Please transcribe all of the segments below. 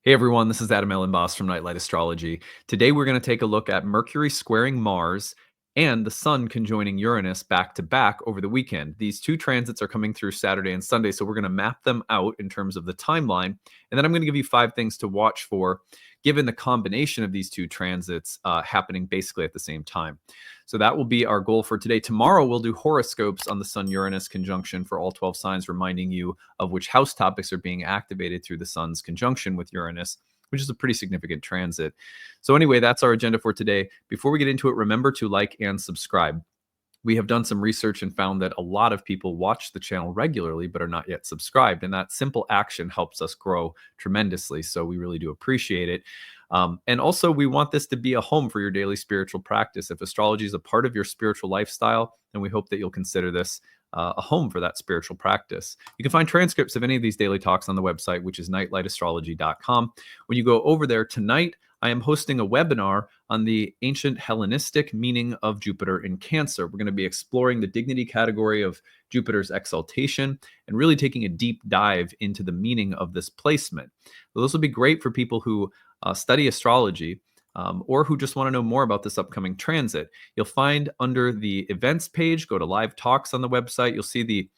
Hey everyone, this is Adam Elenbaas from Nightlight Astrology. Today we're going to take a look at Mercury squaring Mars and the Sun conjoining Uranus back to back over the weekend. These two transits are coming through Saturday and Sunday, so we're going to map them out in terms of the timeline. And then I'm going to give you 5 things to watch for given the combination of these two transits happening basically at the same time. So that will be our goal for today. Tomorrow we'll do horoscopes on the Sun-Uranus conjunction for all 12 signs, reminding you of which house topics are being activated through the Sun's conjunction with Uranus, which is a pretty significant transit. So anyway, that's our agenda for today. Before we get into it, remember to like and subscribe. We have done some research and found that a lot of people watch the channel regularly but are not yet subscribed. And that simple action helps us grow tremendously. So we really do appreciate it. And also, we want this to be a home for your daily spiritual practice. If astrology is a part of your spiritual lifestyle, then we hope that you'll consider this a home for that spiritual practice. You can find transcripts of any of these daily talks on the website, which is nightlightastrology.com. When you go over there tonight, I am hosting a webinar on the ancient Hellenistic meaning of Jupiter in Cancer. We're going to be exploring the dignity category of Jupiter's exaltation and really taking a deep dive into the meaning of this placement. So this will be great for people who study astrology or who just want to know more about this upcoming transit. You'll find under the events page, go to live talks on the website. You'll see the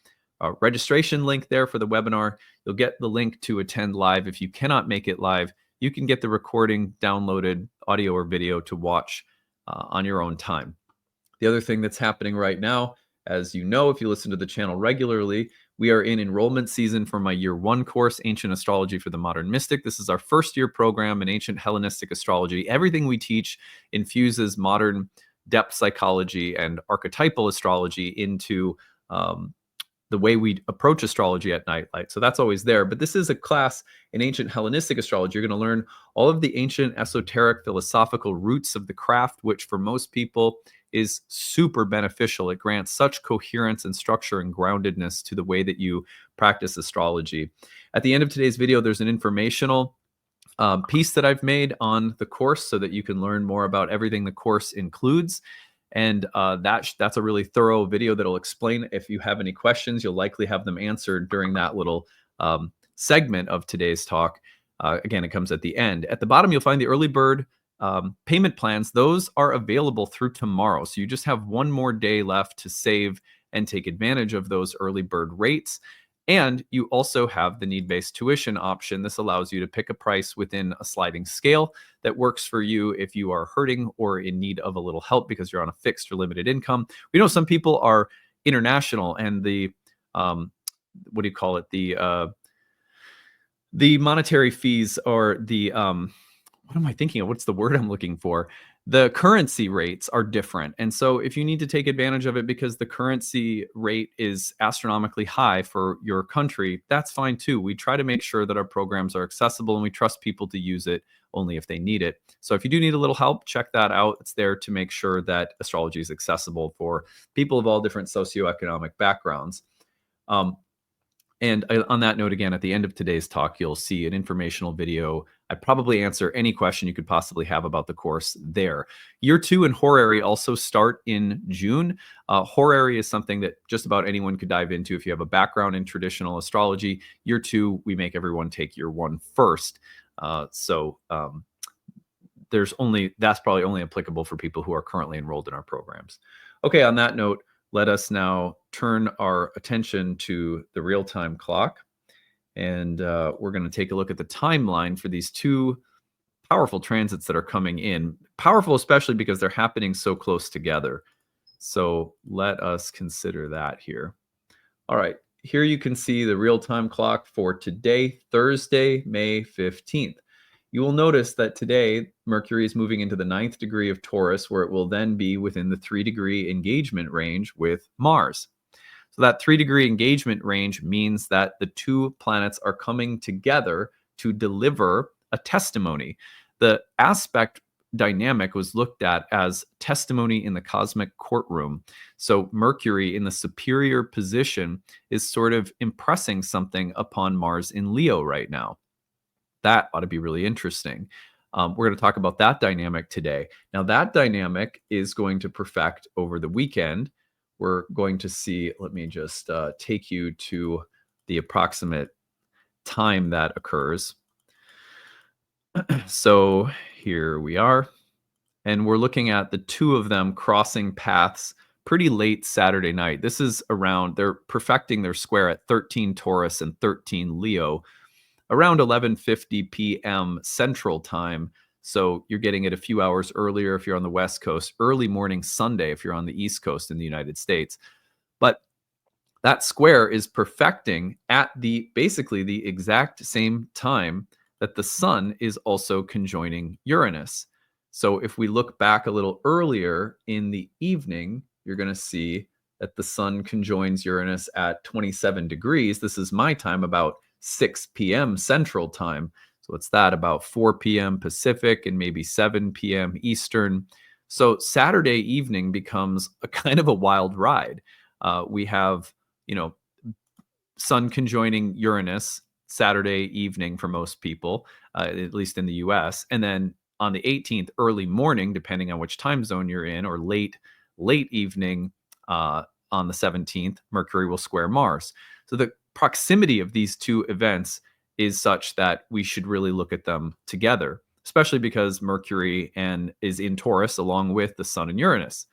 registration link there for the webinar. You'll get the link to attend live. If you cannot make it live, you can get the recording downloaded, audio or video, to watch on your own time. The other thing that's happening right now, as you know, if you listen to the channel regularly, we are in enrollment season for my year 1 course, Ancient Astrology for the Modern Mystic. This is our first year program in ancient Hellenistic astrology. Everything we teach infuses modern depth psychology and archetypal astrology into the way we approach astrology at Nightlight. So that's always there. But this is a class in ancient Hellenistic astrology. You're going to learn all of the ancient esoteric philosophical roots of the craft, which for most people is super beneficial. It grants such coherence and structure and groundedness to the way that you practice astrology. At the end of today's video, there's an informational piece that I've made on the course so that you can learn more about everything the course includes. And that's a really thorough video that'll explain. If you have any questions, you'll likely have them answered during that little segment of today's talk. Again, it comes at the end. At the bottom, you'll find the early bird payment plans. Those are available through tomorrow. So you just have one more day left to save and take advantage of those early bird rates. And you also have the need-based tuition option. This allows you to pick a price within a sliding scale that works for you if you are hurting or in need of a little help because you're on a fixed or limited income. We know some people are international, and the what do you call it? The monetary fees, or the what am I thinking of? What's the word I'm looking for? The currency rates are different. And so if you need to take advantage of it because the currency rate is astronomically high for your country, that's fine too. We try to make sure that our programs are accessible, and we trust people to use it only if they need it. So if you do need a little help, check that out. It's there to make sure that astrology is accessible for people of all different socioeconomic backgrounds. And on that note, again, at the end of today's talk, you'll see an informational video. I probably answer any question you could possibly have about the course there. Year 2 and Horary also start in June. Horary is something that just about anyone could dive into if you have a background in traditional astrology. Year 2, we make everyone take year 1 first. That's probably only applicable for people who are currently enrolled in our programs. Okay, on that note, let us now turn our attention to the real-time clock. And we're going to take a look at the timeline for these two powerful transits that are coming in. Powerful especially because they're happening so close together. So let us consider that here. All right, here you can see the real-time clock for today, Thursday, May 15th. You will notice that today, Mercury is moving into the 9th degree of Taurus, where it will then be within the 3-degree engagement range with Mars. So that 3-degree engagement range means that the two planets are coming together to deliver a testimony. The aspect dynamic was looked at as testimony in the cosmic courtroom. So Mercury in the superior position is sort of impressing something upon Mars in Leo right now. That ought to be really interesting. We're going to talk about that dynamic today. Now, that dynamic is going to perfect over the weekend. We're going to see, let me just take you to the approximate time that occurs. So here we are. And we're looking at the two of them crossing paths pretty late Saturday night. This is around, they're perfecting their square at 13 Taurus and 13 Leo around 11:50 p.m. Central Time. So you're getting it a few hours earlier if you're on the West Coast, early morning Sunday if you're on the East Coast in the United States. But that square is perfecting at the basically the exact same time that the sun is also conjoining Uranus. So if we look back a little earlier in the evening, you're going to see that the sun conjoins Uranus at 27 degrees. This is my time, about 6 p.m. Central Time. So it's that about 4 p.m. Pacific and maybe 7 p.m. Eastern. So Saturday evening becomes a kind of a wild ride. We have, you know, sun conjoining Uranus Saturday evening for most people, at least in the US. And then on the 18th, early morning, depending on which time zone you're in, or late evening on the 17th, Mercury will square Mars. So the proximity of these two events is such that we should really look at them together, especially because Mercury is in Taurus along with the Sun and Uranus.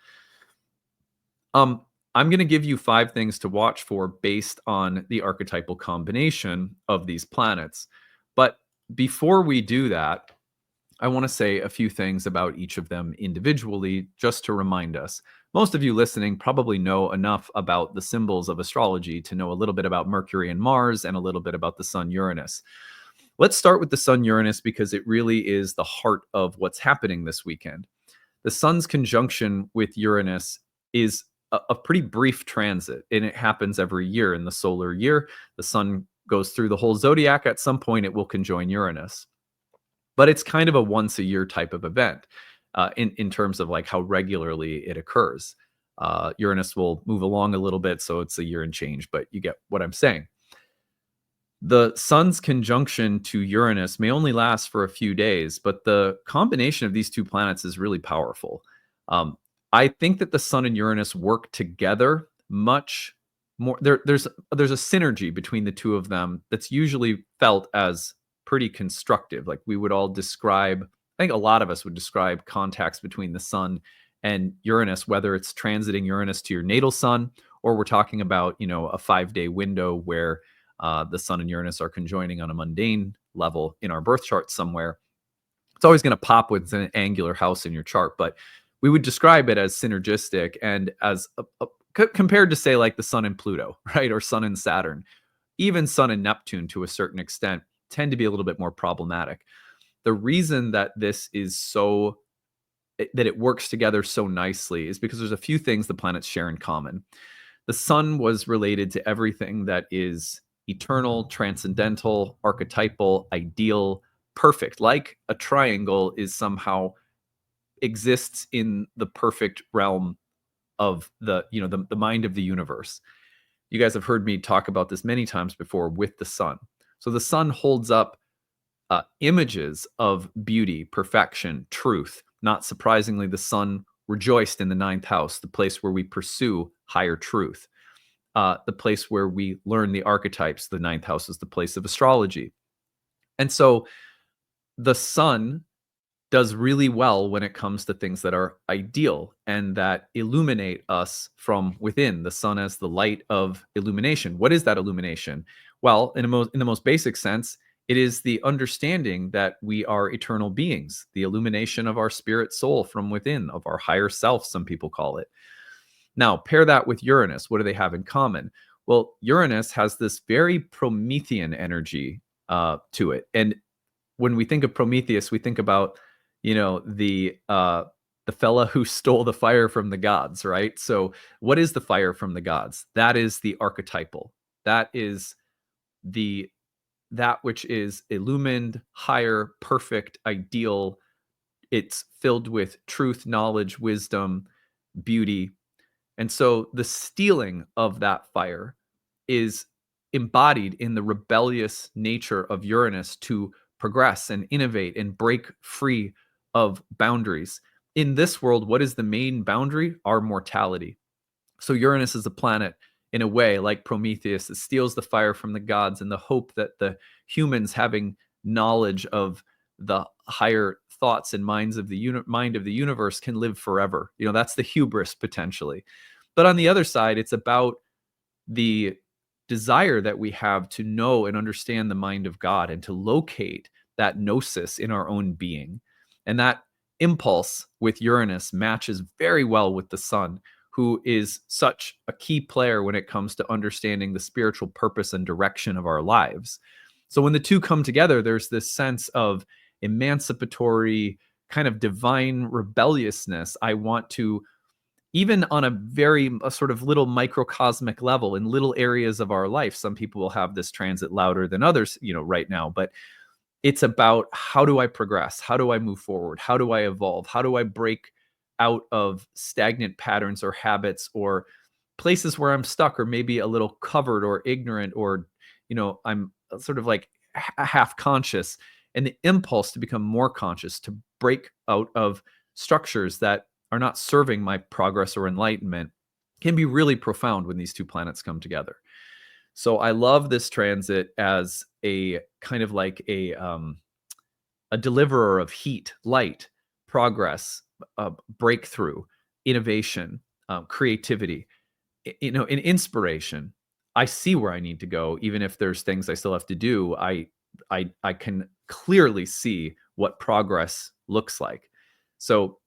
I'm going to give you 5 things to watch for based on the archetypal combination of these planets. But before we do that, I want to say a few things about each of them individually, just to remind us. Most of you listening probably know enough about the symbols of astrology to know a little bit about Mercury and Mars and a little bit about the Sun Uranus. Let's start with the Sun Uranus because it really is the heart of what's happening this weekend. The Sun's conjunction with Uranus is a pretty brief transit, and it happens every year in the solar year. The Sun goes through the whole zodiac. At some point, it will conjoin Uranus. But it's kind of a once a year type of event in terms of like how regularly it occurs. Uranus will move along a little bit, so it's a year and change, but you get what I'm saying. The Sun's conjunction to Uranus may only last for a few days, but the combination of these two planets is really powerful. I think that the Sun and Uranus work together much more. There's a synergy between the two of them that's usually felt as pretty constructive. Like we would all describe, I think a lot of us would describe contacts between the Sun and Uranus, whether it's transiting Uranus to your natal Sun, or we're talking about, a 5-day window where the Sun and Uranus are conjoining on a mundane level in our birth chart somewhere. It's always going to pop with an angular house in your chart, but we would describe it as synergistic and as compared to, say, like the Sun and Pluto, right? Or Sun and Saturn. Even Sun and Neptune, to a certain extent, tend to be a little bit more problematic. The reason that this is that it works together so nicely is because there's a few things the planets share in common. The Sun was related to everything that is eternal, transcendental, archetypal, ideal, perfect. Like a triangle is somehow exists in the perfect realm of the mind of the universe. You guys have heard me talk about this many times before with the Sun. So the Sun holds up images of beauty, perfection, truth. Not surprisingly, the Sun rejoiced in the 9th house, the place where we pursue higher truth. The place where we learn the archetypes. The 9th house is the place of astrology. And so the Sun does really well when it comes to things that are ideal and that illuminate us from within. The Sun as the light of illumination. What is that illumination? Well, in the most basic sense, it is the understanding that we are eternal beings, the illumination of our spirit soul from within, of our higher self, some people call it. Now, pair that with Uranus. What do they have in common? Well, Uranus has this very Promethean energy to it. And when we think of Prometheus, we think about, the fella who stole the fire from the gods, right? So what is the fire from the gods? That is the archetypal. That is that which is illumined, higher, perfect, ideal. It's filled with truth, knowledge, wisdom, beauty. And so the stealing of that fire is embodied in the rebellious nature of Uranus to progress and innovate and break free of boundaries. In this world, what is the main boundary? Our mortality. So Uranus is a planet, in a way, like Prometheus, that steals the fire from the gods in the hope that the humans, having knowledge of the higher thoughts and minds of the mind of the universe can live forever. That's the hubris potentially. But on the other side, it's about the desire that we have to know and understand the mind of God and to locate that gnosis in our own being. And that impulse with Uranus matches very well with the sun, who is such a key player when it comes to understanding the spiritual purpose and direction of our lives. So when the two come together, there's this sense of emancipatory, kind of divine rebelliousness. I want to, even on a sort of little microcosmic level in little areas of our life. Some people will have this transit louder than others, right now, but it's about, how do I progress? How do I move forward? How do I evolve? How do I break out of stagnant patterns or habits or places where I'm stuck or maybe a little covered or ignorant, or, I'm sort of like half conscious, and the impulse to become more conscious, to break out of structures that are not serving my progress or enlightenment, can be really profound when these two planets come together. So I love this transit as a kind of like a deliverer of heat, light, progress, breakthrough, innovation, creativity, and inspiration. I see where I need to go, even if there's things I still have to do. I can clearly see what progress looks like. So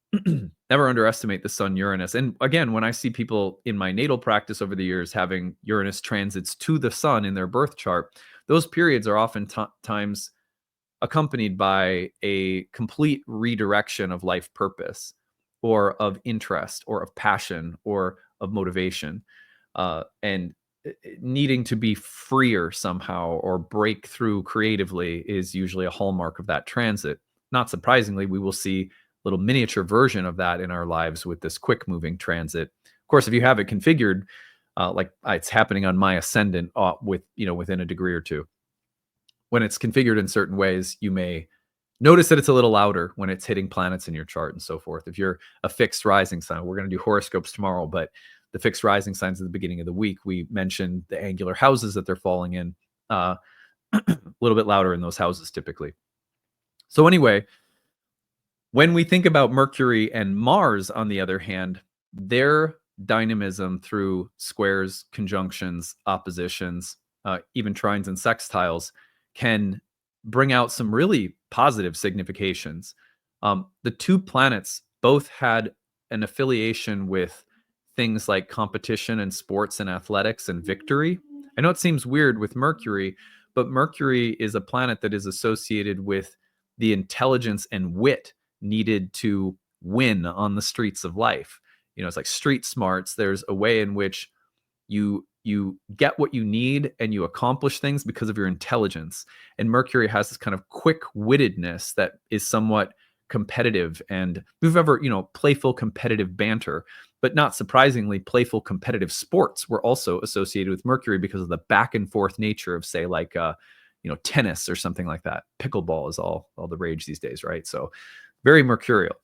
never underestimate the sun Uranus. And again, when I see people in my natal practice over the years having Uranus transits to the sun in their birth chart, those periods are oftentimes accompanied by a complete redirection of life purpose or of interest or of passion or of motivation, and needing to be freer somehow or break through creatively is usually a hallmark of that transit. Not surprisingly, we will see a little miniature version of that in our lives with this quick moving transit. Of course, if you have it configured, like it's happening on my ascendant, within a degree or two. When it's configured in certain ways, you may notice that it's a little louder when it's hitting planets in your chart and so forth. If you're a fixed rising sign, we're going to do horoscopes tomorrow, but the fixed rising signs at the beginning of the week, we mentioned the angular houses that they're falling in, a little bit louder in those houses typically. So anyway, when we think about Mercury and Mars, on the other hand, their dynamism through squares, conjunctions, oppositions, even trines and sextiles can bring out some really positive significations. The two planets both had an affiliation with things like competition and sports and athletics and victory. I know it seems weird with Mercury, but Mercury is a planet that is associated with the intelligence and wit needed to win on the streets of life. It's like street smarts. There's a way in which you get what you need and you accomplish things because of your intelligence. And Mercury has this kind of quick-wittedness that is somewhat competitive, and we've ever, playful competitive banter. But not surprisingly, playful competitive sports were also associated with Mercury because of the back and forth nature of, say, like tennis or something like that. Pickleball is all the rage these days, right? So very mercurial.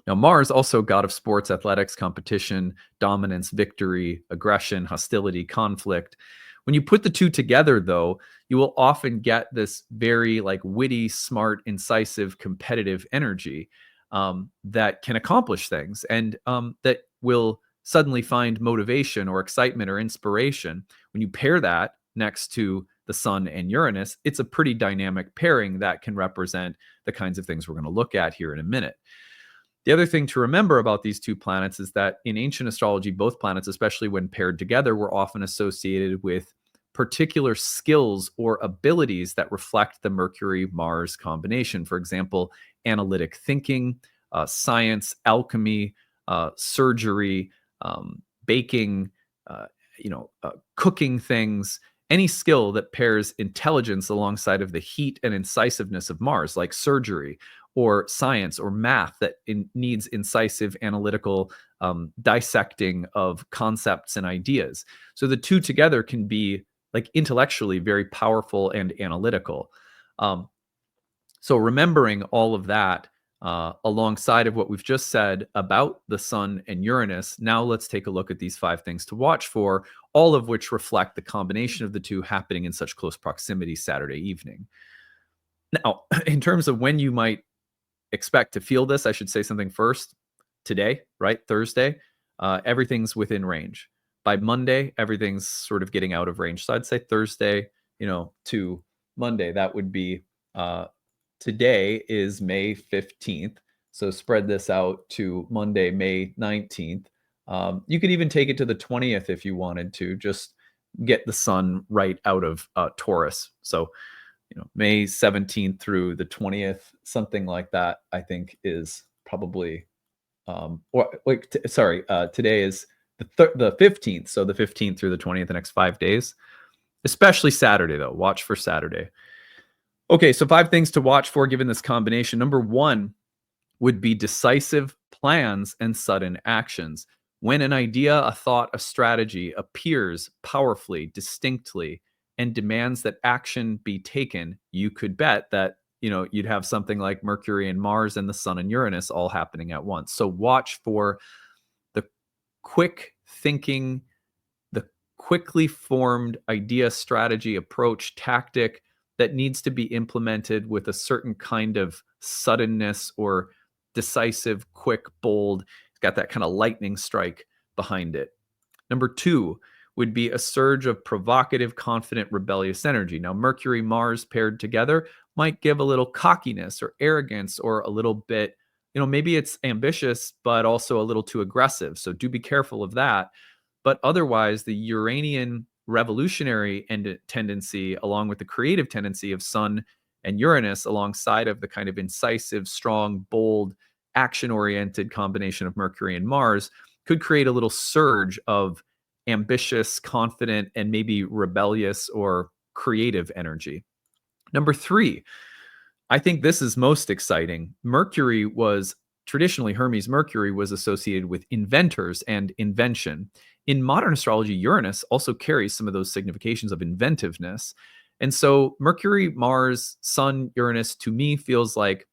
Now, Mars, also god of sports, athletics, competition, dominance, victory, aggression, hostility, conflict. When you put the two together, though, you will often get this very witty, smart, incisive, competitive energy that can accomplish things, and that will suddenly find motivation or excitement or inspiration. When you pair that next to the sun and Uranus, it's a pretty dynamic pairing that can represent the kinds of things we're going to look at here in a minute. The other thing to remember about these two planets is that in ancient astrology, both planets, especially when paired together, were often associated with particular skills or abilities that reflect the Mercury-Mars combination. For example, analytic thinking, science, alchemy, surgery, baking, cooking things. Any skill that pairs intelligence alongside of the heat and incisiveness of Mars, like surgery or science or math that needs incisive analytical dissecting of concepts and ideas. So the two together can be intellectually very powerful and analytical. So remembering all of that alongside of what we've just said about the sun and Uranus, now let's take a look at these 5 things to watch for, all of which reflect the combination of the two happening in such close proximity Saturday evening. Now, in terms of when you might expect to feel this, I should say something first. Today, right? Thursday, everything's within range. By Monday, everything's sort of getting out of range. So I'd say Thursday, to Monday, that would be today is May 15th. So spread this out to Monday, May 19th. You could even take it to the 20th if you wanted to, just get the sun right out of Taurus. So, May 17th through the 20th, something like that, I think is probably, today is the 15th. So the 15th through the 20th, the next 5 days, especially Saturday, though. Watch for Saturday. Okay, so 5 things to watch for given this combination. Number 1 would be decisive plans and sudden actions. When an idea, a thought, a strategy appears powerfully, distinctly, and demands that action be taken, you could bet that you'd have something like Mercury and Mars and the Sun and Uranus all happening at once. So watch for the quick thinking, the quickly formed idea, strategy, approach, tactic that needs to be implemented with a certain kind of suddenness or decisive, quick, bold. It's got that kind of lightning strike behind it. Number 2 would be a surge of provocative, confident, rebellious energy. Now, Mercury, Mars paired together might give a little cockiness or arrogance or a little bit, maybe it's ambitious, but also a little too aggressive. So do be careful of that. But otherwise, the Uranian revolutionary tendency, along with the creative tendency of Sun and Uranus, alongside of the kind of incisive, strong, bold, action-oriented combination of Mercury and Mars, could create a little surge of ambitious, confident, and maybe rebellious or creative energy. Number 3, I think this is most exciting. Mercury was traditionally, Hermes Mercury was associated with inventors and invention. In modern astrology, Uranus also carries some of those significations of inventiveness. And so Mercury, Mars, Sun, Uranus, to me feels like,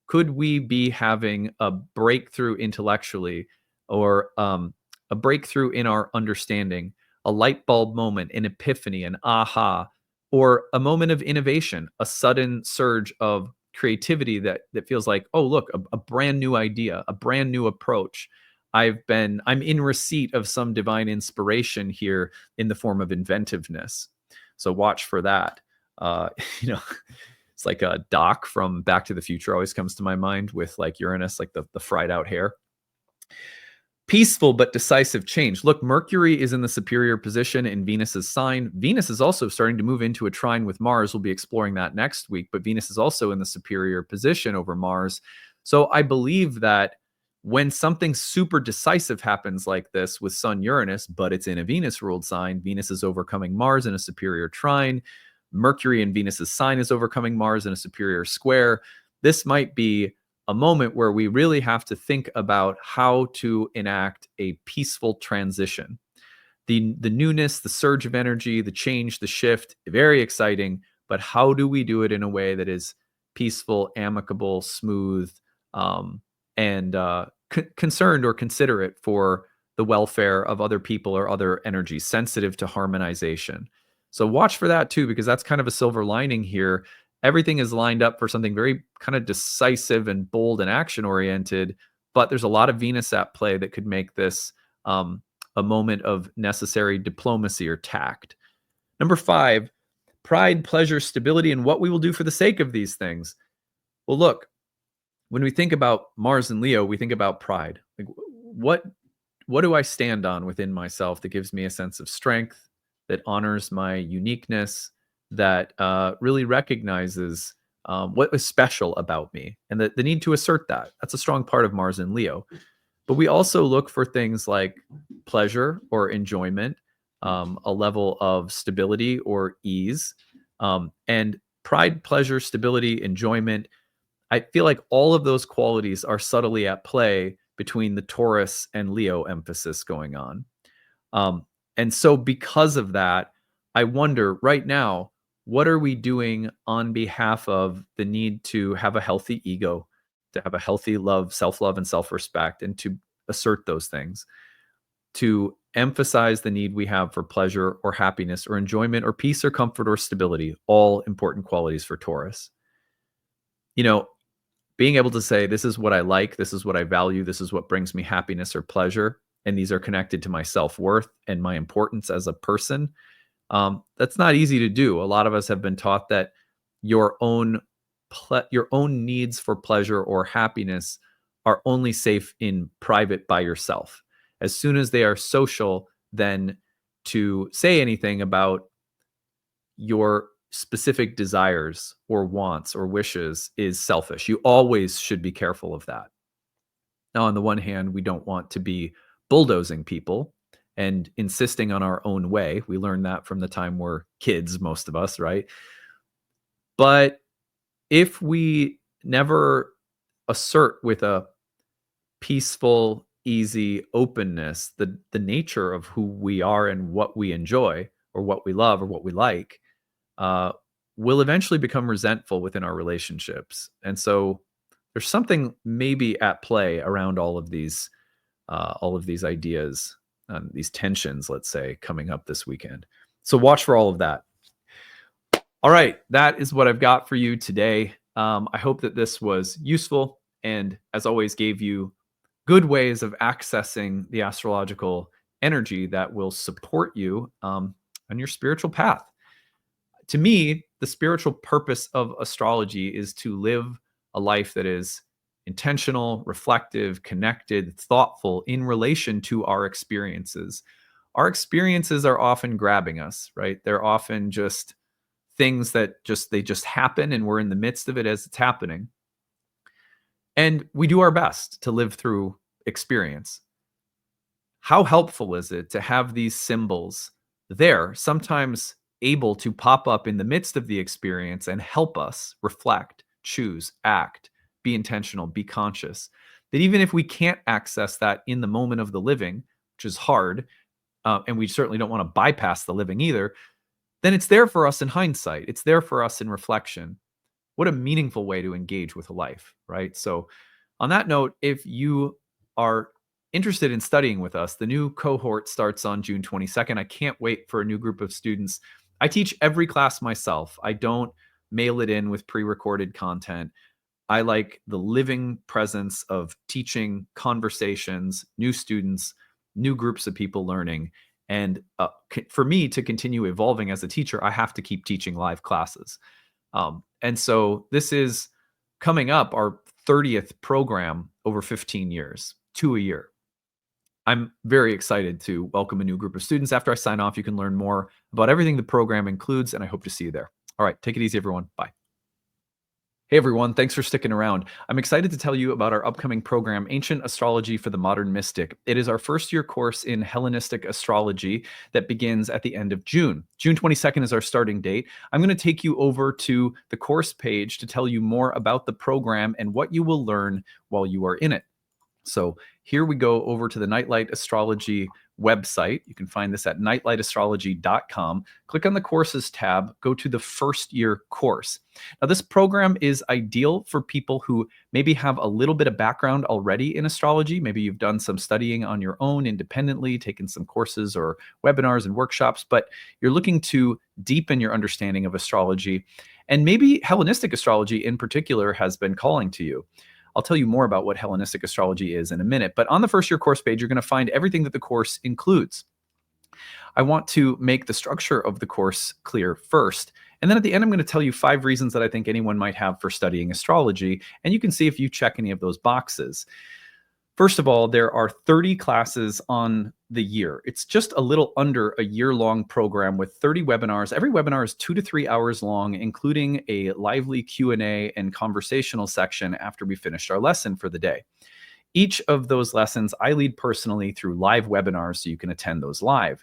could we be having a breakthrough intellectually, or a breakthrough in our understanding, a light bulb moment, an epiphany, an aha, or a moment of innovation, a sudden surge of creativity that feels like, oh, look, a brand new idea, a brand new approach. I'm in receipt of some divine inspiration here in the form of inventiveness. So watch for that. It's like a Doc from Back to the Future always comes to my mind with like Uranus, like the fried out hair. Peaceful but decisive change. Look, Mercury is in the superior position in Venus's sign. Venus is also starting to move into a trine with Mars. We'll be exploring that next week, but Venus is also in the superior position over Mars. So I believe that when something super decisive happens like this with Sun Uranus, but it's in a Venus-ruled sign, Venus is overcoming Mars in a superior trine. Mercury in Venus's sign is overcoming Mars in a superior square. This might be a moment where we really have to think about how to enact a peaceful transition. The newness, the surge of energy, the change, the shift, very exciting, but how do we do it in a way that is peaceful, amicable, smooth, and concerned or considerate for the welfare of other people or other energies, sensitive to harmonization. So watch for that too, because that's kind of a silver lining here. Everything is lined up for something very kind of decisive and bold and action-oriented, but there's a lot of Venus at play that could make this a moment of necessary diplomacy or tact. Number 5, pride, pleasure, stability, and what we will do for the sake of these things. Well, look, when we think about Mars and Leo, we think about pride. Like, what do I stand on within myself that gives me a sense of strength, that honors my uniqueness, that really recognizes what is special about me, and the need to assert that. That's a strong part of Mars and Leo. But we also look for things like pleasure or enjoyment, a level of stability or ease, and pride, pleasure, stability, enjoyment. I feel like all of those qualities are subtly at play between the Taurus and Leo emphasis going on. And so because of that, I wonder right now, what are we doing on behalf of the need to have a healthy ego, to have a healthy love, self-love and self-respect, and to assert those things, to emphasize the need we have for pleasure or happiness or enjoyment or peace or comfort or stability, all important qualities for Taurus. you know, being able to say, this is what I like, this is what I value, this is what brings me happiness or pleasure, and these are connected to my self-worth and my importance as a person. That's not easy to do. A lot of us have been taught that your own your own needs for pleasure or happiness are only safe in private by yourself. As soon as they are social, then to say anything about your specific desires or wants or wishes is selfish. You always should be careful of that. Now, on the one hand, we don't want to be bulldozing people and insisting on our own way. We learned that from the time we're kids, most of us, right? But if we never assert with a peaceful, easy openness the nature of who we are and what we enjoy or what we love or what we like, uh, will eventually become resentful within our relationships. And so there's something maybe at play around all of these ideas, these tensions, let's say, coming up this weekend. So watch for all of that. All right, that is what I've got for you today. I hope that this was useful and, as always, gave you good ways of accessing the astrological energy that will support you on your spiritual path. To me, the spiritual purpose of astrology is to live a life that is intentional, reflective, connected, thoughtful in relation to our experiences. Our experiences are often grabbing us, right? They're often just things that they just happen and we're in the midst of it as it's happening. And we do our best to live through experience. How helpful is it to have these symbols there, sometimes able to pop up in the midst of the experience and help us reflect, choose, act, be intentional, be conscious? That even if we can't access that in the moment of the living, which is hard, and we certainly don't want to bypass the living either, then it's there for us in hindsight. It's there for us in reflection. What a meaningful way to engage with life, right? So, on that note, if you are interested in studying with us, the new cohort starts on June 22nd. I can't wait for a new group of students. I teach every class myself. I don't mail it in with pre-recorded content. I like the living presence of teaching, conversations, new students, new groups of people learning. And for me to continue evolving as a teacher, I have to keep teaching live classes. And so this is coming up, our 30th program over 15 years, 2 a year. I'm very excited to welcome a new group of students. After I sign off, you can learn more about everything the program includes, and I hope to see you there. All right, take it easy, everyone. Bye. Hey everyone, thanks for sticking around. I'm excited to tell you about our upcoming program, Ancient Astrology for the Modern Mystic. It is our first-year course in Hellenistic astrology that begins at the end of June. June 22nd is our starting date. I'm going to take you over to the course page to tell you more about the program and what you will learn while you are in it. So here we go over to the Nightlight Astrology website. You can find this at nightlightastrology.com. Click on the courses tab, go to the first year course. Now, this program is ideal for people who maybe have a little bit of background already in astrology. Maybe you've done some studying on your own independently, taken some courses or webinars and workshops, but you're looking to deepen your understanding of astrology. And maybe Hellenistic astrology in particular has been calling to you. I'll tell you more about what Hellenistic astrology is in a minute, but on the first year course page, you're going to find everything that the course includes. I want to make the structure of the course clear first, and then at the end, I'm going to tell you 5 reasons that I think anyone might have for studying astrology, and you can see if you check any of those boxes. First of all, there are 30 classes on the year. It's just a little under a year-long program with 30 webinars. Every webinar is 2 to 3 hours long, including a lively Q&A and conversational section after we finished our lesson for the day. Each of those lessons I lead personally through live webinars, so you can attend those live.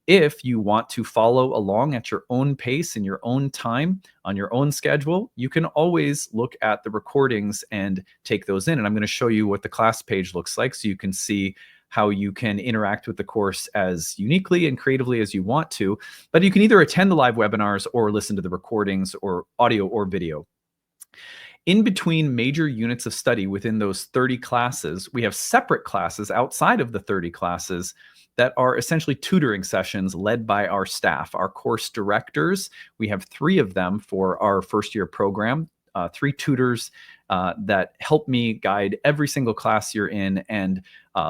If you want to follow along at your own pace in your own time, on your own schedule, you can always look at the recordings and take those in. And I'm going to show you what the class page looks like so you can see how you can interact with the course as uniquely and creatively as you want to. But you can either attend the live webinars or listen to the recordings or audio or video. In between major units of study within those 30 classes, we have separate classes outside of the 30 classes that are essentially tutoring sessions led by our staff, our course directors. We have 3 of them for our first year program. 3 tutors that help me guide every single class you're in and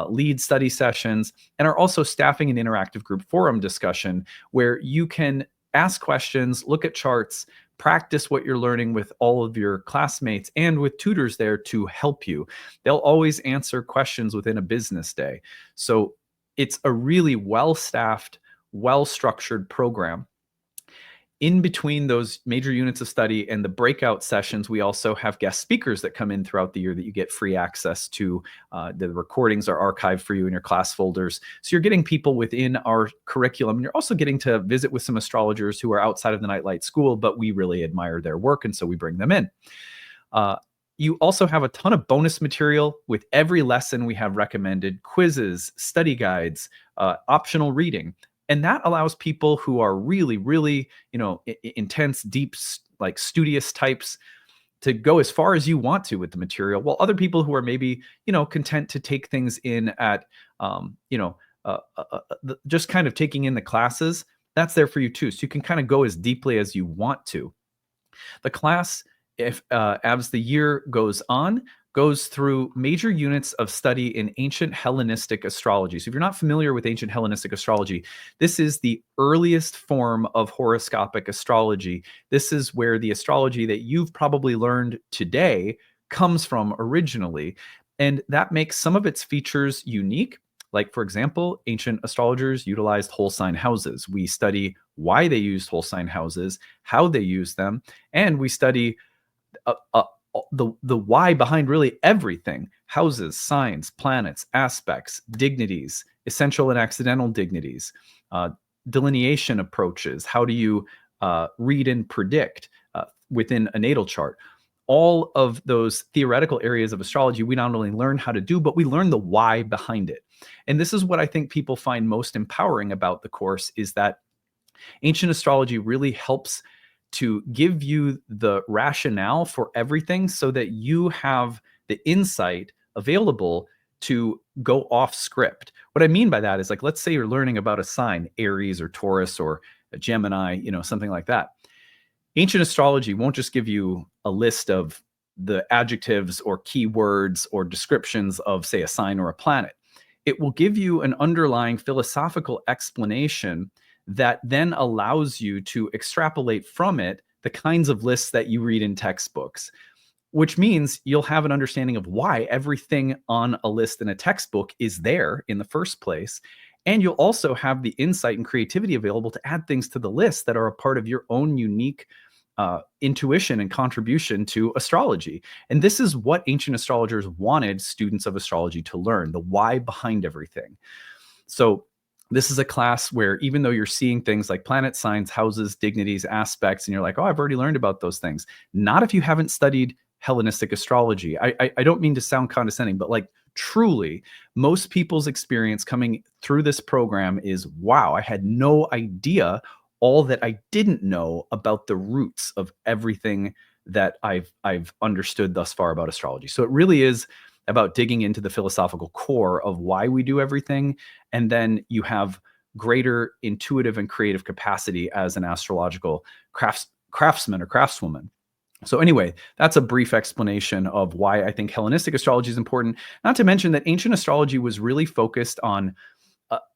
lead study sessions, and are also staffing an interactive group forum discussion where you can ask questions, look at charts, practice what you're learning with all of your classmates and with tutors there to help you. They'll always answer questions within a business day. So it's a really well-staffed, well-structured program. In between those major units of study and the breakout sessions, we also have guest speakers that come in throughout the year that you get free access to. The recordings are archived for you in your class folders. So you're getting people within our curriculum. And you're also getting to visit with some astrologers who are outside of the Nightlight School, but we really admire their work, and so we bring them in. You also have a ton of bonus material. With every lesson, we have recommended quizzes, study guides, optional reading. And that allows people who are really, really, intense, deep, like studious types to go as far as you want to with the material, while other people who are maybe, content to take things in at, just kind of taking in the classes, that's there for you too. So you can kind of go as deeply as you want to. The class, if as the year goes on, goes through major units of study in ancient Hellenistic astrology. So if you're not familiar with ancient Hellenistic astrology, this is the earliest form of horoscopic astrology. This is where the astrology that you've probably learned today comes from originally. And that makes some of its features unique. Like, for example, ancient astrologers utilized whole sign houses. We study why they used whole sign houses, how they used them, and we study the why behind really everything: houses, signs, planets, aspects, dignities, essential and accidental dignities, delineation approaches. How do you read and predict within a natal chart? All of those theoretical areas of astrology, we not only learn how to do, but we learn the why behind it. And this is what I think people find most empowering about the course, is that ancient astrology really helps to give you the rationale for everything so that you have the insight available to go off script. What I mean by that is, like, let's say you're learning about a sign, Aries or Taurus or a Gemini, something like that. Ancient astrology won't just give you a list of the adjectives or keywords or descriptions of, say, a sign or a planet. It will give you an underlying philosophical explanation that then allows you to extrapolate from it the kinds of lists that you read in textbooks, which means you'll have an understanding of why everything on a list in a textbook is there in the first place. And you'll also have the insight and creativity available to add things to the list that are a part of your own unique intuition and contribution to astrology. And this is what ancient astrologers wanted students of astrology to learn: the why behind everything. So this is a class where, even though you're seeing things like planet signs, houses, dignities, aspects, and you're like, oh, I've already learned about those things. Not if you haven't studied Hellenistic astrology. I don't mean to sound condescending, but like, truly, most people's experience coming through this program is, wow, I had no idea all that I didn't know about the roots of everything that I've understood thus far about astrology. So it really is about digging into the philosophical core of why we do everything. And then you have greater intuitive and creative capacity as an astrological craftsman or craftswoman. So anyway, that's a brief explanation of why I think Hellenistic astrology is important. Not to mention that ancient astrology was really focused on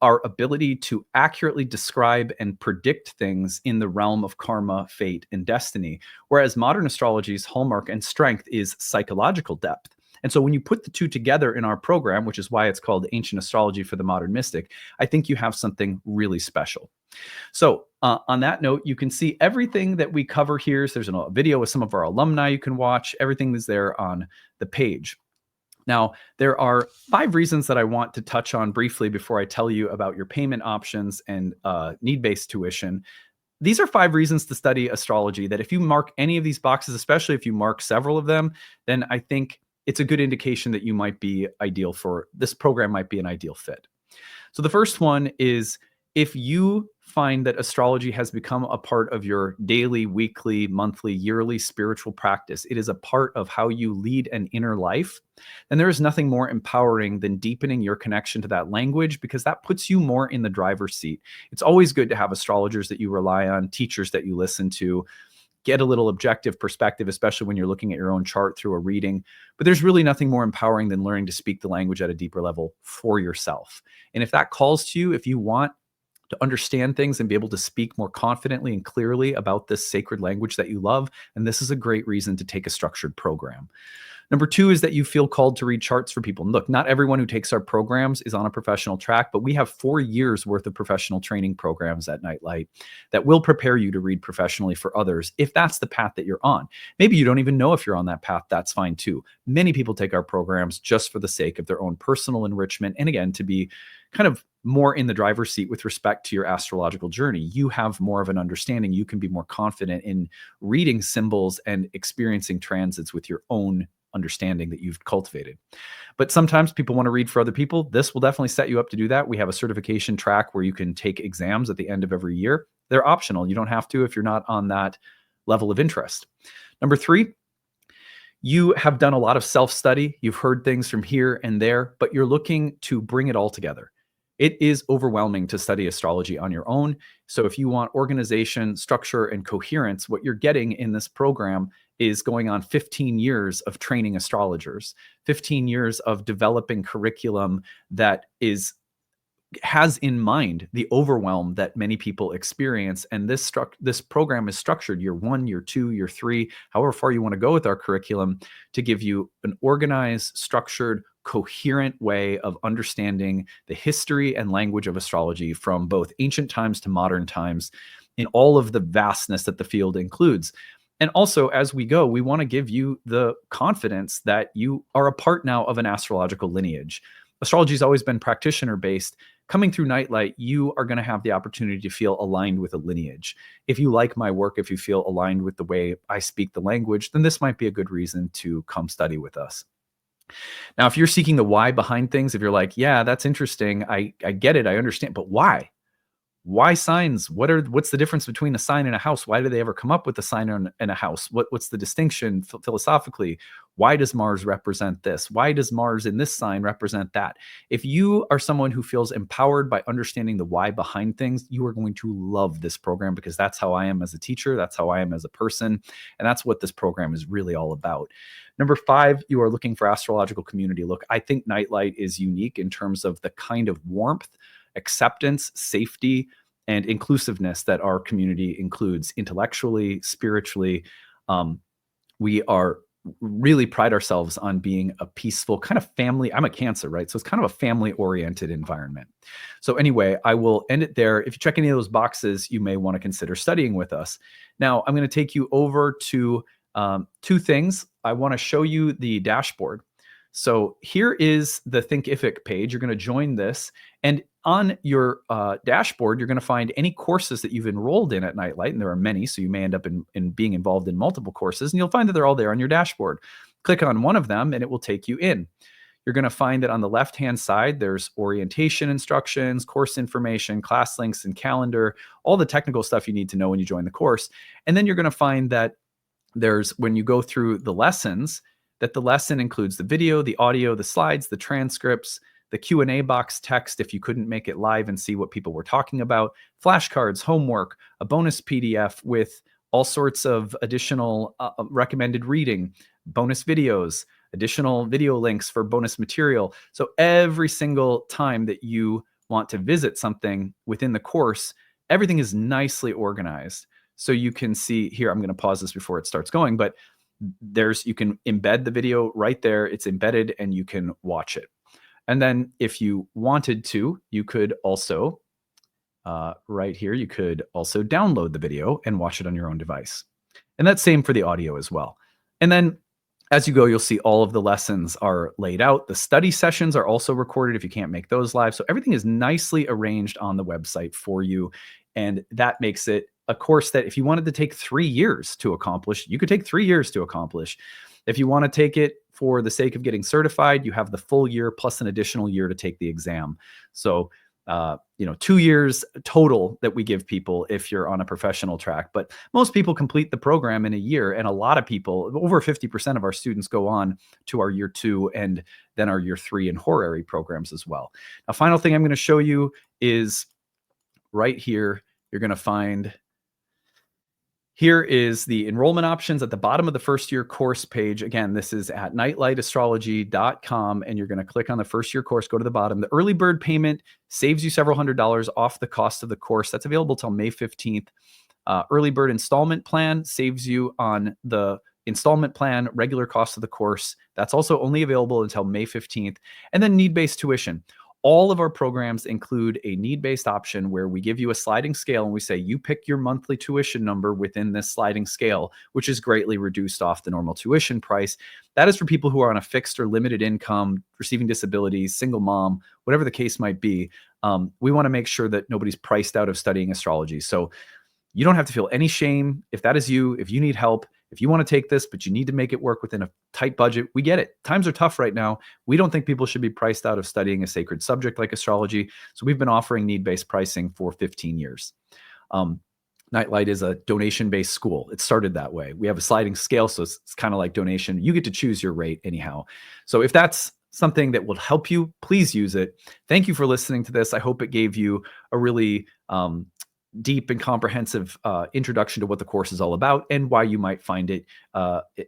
our ability to accurately describe and predict things in the realm of karma, fate, and destiny, whereas modern astrology's hallmark and strength is psychological depth. And so when you put the two together in our program, which is why it's called Ancient Astrology for the Modern Mystic, I think you have something really special. So on that note, you can see everything that we cover here. So there's a video with some of our alumni you can watch. Everything is there on the page. Now, there are 5 reasons that I want to touch on briefly before I tell you about your payment options and need-based tuition. These are 5 reasons to study astrology that if you mark any of these boxes, especially if you mark several of them, then I think it's a good indication that you might be ideal for this program, might be an ideal fit. So the first one is, if you find that astrology has become a part of your daily, weekly, monthly, yearly spiritual practice, it is a part of how you lead an inner life, then there is nothing more empowering than deepening your connection to that language, because that puts you more in the driver's seat. It's always good to have astrologers that you rely on, teachers that you listen to, get a little objective perspective, especially when you're looking at your own chart through a reading. But there's really nothing more empowering than learning to speak the language at a deeper level for yourself. And if that calls to you, if you want to understand things and be able to speak more confidently and clearly about this sacred language that you love, and this is a great reason to take a structured program. Number two is that you feel called to read charts for people. And look, not everyone who takes our programs is on a professional track, but we have 4 years worth of professional training programs at Nightlight that will prepare you to read professionally for others if that's the path that you're on. Maybe you don't even know if you're on that path. That's fine too. Many people take our programs just for the sake of their own personal enrichment. And again, to be kind of more in the driver's seat with respect to your astrological journey. You have more of an understanding. You can be more confident in reading symbols and experiencing transits with your own understanding that you've cultivated. But sometimes people want to read for other people. This will definitely set you up to do that. We have a certification track where you can take exams at the end of every year. They're optional. You don't have to if you're not on that level of interest. Number three, you have done a lot of self-study. You've heard things from here and there, but you're looking to bring it all together. It is overwhelming to study astrology on your own. So if you want organization, structure, and coherence, what you're getting in this program is going on 15 years of training astrologers, 15 years of developing curriculum that has in mind the overwhelm that many people experience. And this program is structured year 1, year 2, year 3, however far you want to go with our curriculum, to give you an organized, structured, coherent way of understanding the history and language of astrology from both ancient times to modern times in all of the vastness that the field includes. And also, as we go, we want to give you the confidence that you are a part now of an astrological lineage. Astrology has always been practitioner-based. Coming through Nightlight, you are going to have the opportunity to feel aligned with a lineage. If you like my work, if you feel aligned with the way I speak the language, then this might be a good reason to come study with us. Now, if you're seeking the why behind things, if you're like, yeah, that's interesting, I get it, I understand, but why? Why signs? What's the difference between a sign and a house? Why do they ever come up with a sign and a house? What's the distinction philosophically? Why does Mars represent this? Why does Mars in this sign represent that? If you are someone who feels empowered by understanding the why behind things, you are going to love this program, because that's how I am as a teacher. That's how I am as a person. And that's what this program is really all about. Number 5, you are looking for astrological community. Look, I think Nightlight is unique in terms of the kind of warmth, acceptance, safety, and inclusiveness that our community includes intellectually, spiritually. We are really pride ourselves on being a peaceful kind of family. I'm a Cancer, right? So it's kind of a family-oriented environment. So anyway, I will end it there. If you check any of those boxes, you may want to consider studying with us. Now, I'm going to take you over to 2 things. I want to show you the dashboard. So here is the Thinkific page. You're going to join this. And on your dashboard, you're going to find any courses that you've enrolled in at Nightlight. And there are many, so you may end up in being involved in multiple courses. And you'll find that they're all there on your dashboard. Click on one of them and it will take you in. You're going to find that on the left-hand side, there's orientation instructions, course information, class links, and calendar, all the technical stuff you need to know when you join the course. And then you're going to find that when you go through the lessons, that the lesson includes the video, the audio, the slides, the transcripts, the Q&A box text if you couldn't make it live and see what people were talking about, flashcards, homework, a bonus PDF with all sorts of additional recommended reading, bonus videos, additional video links for bonus material. So every single time that you want to visit something within the course, everything is nicely organized. So you can see here, I'm going to pause this before it starts going, but you can embed the video right there. It's embedded and you can watch it. And then if you wanted to, you could also, right here, you could also download the video and watch it on your own device. And that's same for the audio as well. And then as you go, you'll see all of the lessons are laid out. The study sessions are also recorded if you can't make those live. So everything is nicely arranged on the website for you. And that makes it a course that if you wanted to take 3 years to accomplish, you could take 3 years to accomplish. If you want to take it for the sake of getting certified, you have the full year plus an additional year to take the exam. So, 2 years total that we give people if you're on a professional track. But most people complete the program in a year. And a lot of people, over 50% of our students go on to our year 2 and then our year 3 and horary programs as well. Now, final thing I'm going to show you is right here. You're going to find Here is the enrollment options at the bottom of the first year course page. Again, this is at nightlightastrology.com, and you're going to click on the first year course, go to the bottom. The early bird payment saves you several $100s off the cost of the course. That's available till May 15th. Early bird installment plan saves you on the installment plan, regular cost of the course. That's also only available until May 15th. And then need-based tuition. All of our programs include a need-based option where we give you a sliding scale and we say, you pick your monthly tuition number within this sliding scale, which is greatly reduced off the normal tuition price. That is for people who are on a fixed or limited income, receiving disabilities, single mom, whatever the case might be. We want to make sure that nobody's priced out of studying astrology. So you don't have to feel any shame. If that is you, if you need help, if you want to take this, but you need to make it work within a tight budget, we get it. Times are tough right now. We don't think people should be priced out of studying a sacred subject like astrology. So we've been offering need-based pricing for 15 years. Nightlight is a donation-based school. It started that way. We have a sliding scale, so it's kind of like donation. You get to choose your rate anyhow. So if that's something that will help you, please use it. Thank you for listening to this. I hope it gave you a really deep and comprehensive introduction to what the course is all about and why you might find it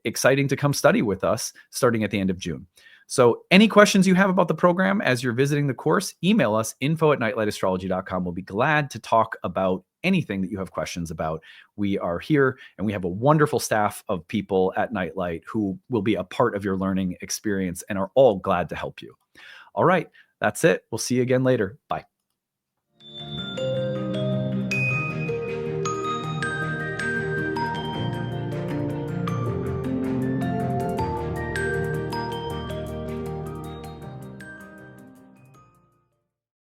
exciting to come study with us starting at the end of June. So any questions you have about the program as you're visiting the course, email us, info@nightlightastrology.com. We'll be glad to talk about anything that you have questions about. We are here and we have a wonderful staff of people at Nightlight who will be a part of your learning experience and are all glad to help you. All right, that's it. We'll see you again later. Bye.